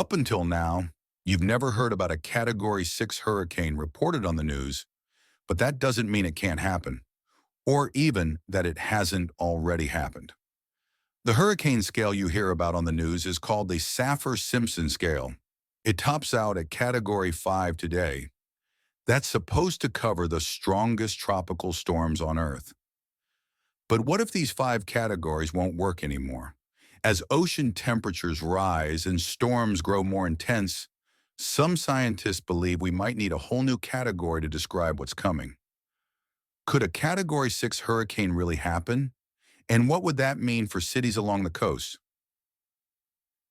Up until now, you've never heard about a Category 6 hurricane reported on the news, but that doesn't mean it can't happen, or even that it hasn't already happened. The hurricane scale you hear about on the news is called the Saffir-Simpson scale. It tops out at Category 5 today. That's supposed to cover the strongest tropical storms on Earth. But what if these 5 categories won't work anymore? As ocean temperatures rise and storms grow more intense, some scientists believe we might need a whole new category to describe what's coming. Could a Category 6 hurricane really happen? And what would that mean for cities along the coast?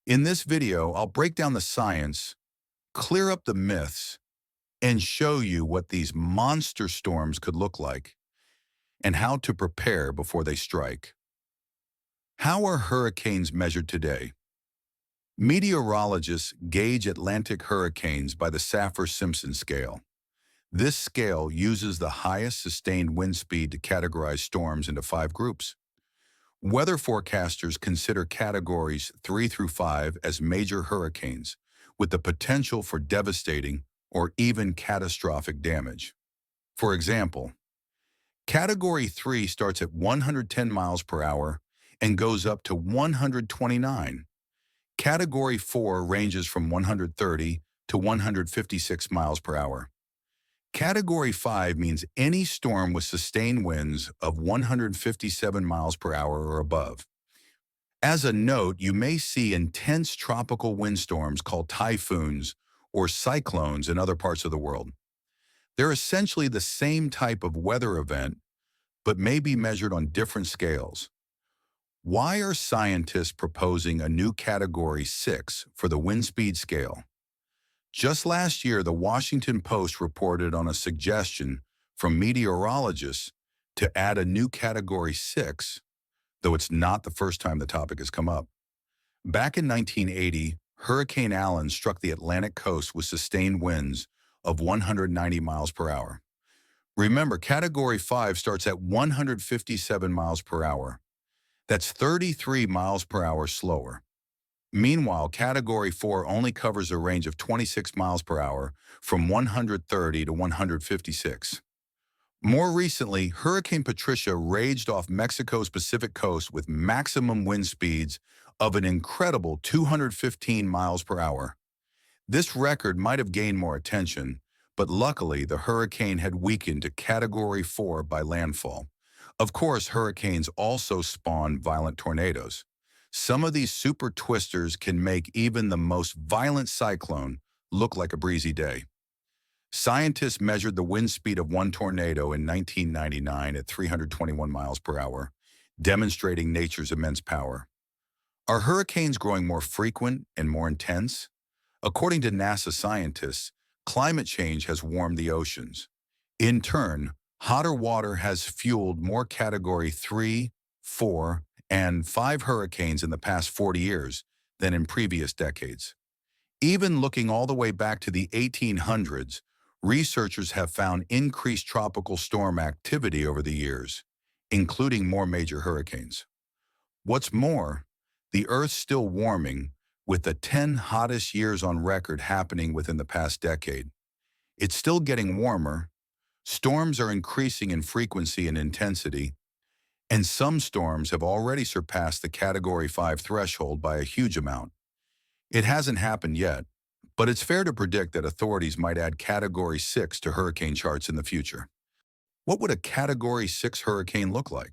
In this video, I'll break down the science, clear up the myths, and show you what these monster storms could look like and how to prepare before they strike. How are hurricanes measured today? Meteorologists gauge Atlantic hurricanes by the Saffir-Simpson scale. This scale uses the highest sustained wind speed to categorize storms into 5 groups. Weather forecasters consider categories 3 through 5 as major hurricanes, with the potential for devastating or even catastrophic damage. For example, Category 3 starts at 110 miles per hour and goes up to 129. Category 4 ranges from 130 to 156 miles per hour. Category 5 means any storm with sustained winds of 157 miles per hour or above. As a note, you may see intense tropical windstorms called typhoons or cyclones in other parts of the world. They're essentially the same type of weather event, but may be measured on different scales. Why are scientists proposing a new Category 6 for the wind speed scale? Just last year, the Washington Post reported on a suggestion from meteorologists to add a new Category 6, though it's not the first time the topic has come up. Back in 1980, Hurricane Allen struck the Atlantic coast with sustained winds of 190 miles per hour. Remember, Category 5 starts at 157 miles per hour. That's 33 miles per hour slower. Meanwhile, Category 4 only covers a range of 26 miles per hour from 130 to 156. More recently, Hurricane Patricia raged off Mexico's Pacific coast with maximum wind speeds of an incredible 215 miles per hour. This record might have gained more attention, but luckily the hurricane had weakened to Category 4 by landfall. Of course, hurricanes also spawn violent tornadoes. Some of these super twisters can make even the most violent cyclone look like a breezy day. Scientists measured the wind speed of one tornado in 1999 at 321 miles per hour, demonstrating nature's immense power. Are hurricanes growing more frequent and more intense? According to NASA scientists, climate change has warmed the oceans. In turn, hotter water has fueled more Category 3, 4, and 5 hurricanes in the past 40 years than in previous decades. Even looking all the way back to the 1800s, researchers have found increased tropical storm activity over the years, including more major hurricanes. What's more, the Earth's still warming, with the 10 hottest years on record happening within the past decade. It's still getting warmer, storms are increasing in frequency and intensity, and some storms have already surpassed the Category 5 threshold by a huge amount. It hasn't happened yet, but it's fair to predict that authorities might add Category 6 to hurricane charts in the future. What would a Category 6 hurricane look like?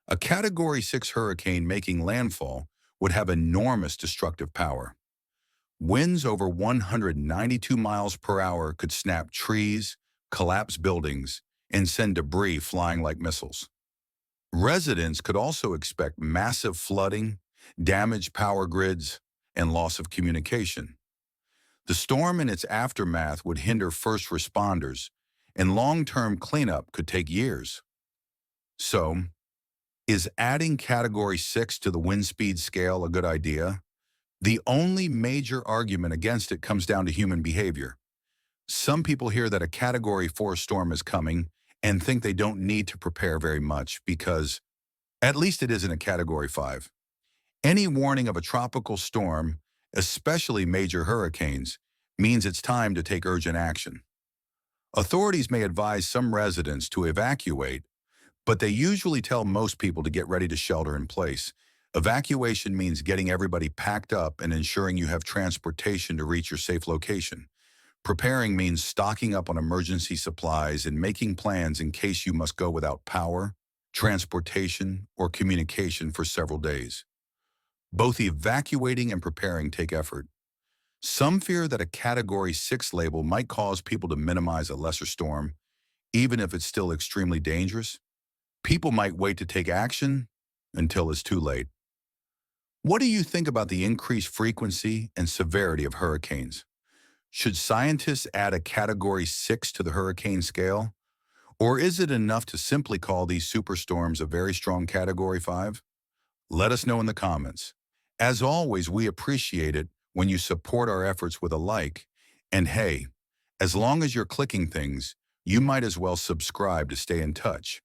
A Category 6 hurricane making landfall would have enormous destructive power. Winds over 192 miles per hour could snap trees, collapse buildings, and send debris flying like missiles. Residents could also expect massive flooding, damaged power grids, and loss of communication. The storm and its aftermath would hinder first responders, and long-term cleanup could take years. So, is adding Category 6 to the wind speed scale a good idea? The only major argument against it comes down to human behavior. Some people hear that a Category 4 storm is coming and think they don't need to prepare very much because, at least it isn't a Category 5. Any warning of a tropical storm especially major hurricanes, means it's time to take urgent action. Authorities may advise some residents to evacuate, but they usually tell most people to get ready to shelter in place. Evacuation means getting everybody packed up and ensuring you have transportation to reach your safe location. Preparing means stocking up on emergency supplies and making plans in case you must go without power, transportation, or communication for several days. Both evacuating and preparing take effort. Some fear that a Category 6 label might cause people to minimize a lesser storm, even if it's still extremely dangerous. People might wait to take action until it's too late. What do you think about the increased frequency and severity of hurricanes? Should scientists add a Category 6 to the hurricane scale? Or is it enough to simply call these superstorms a very strong Category 5? Let us know in the comments. As always, we appreciate it when you support our efforts with a like. And hey, as long as you're clicking things, you might as well subscribe to stay in touch.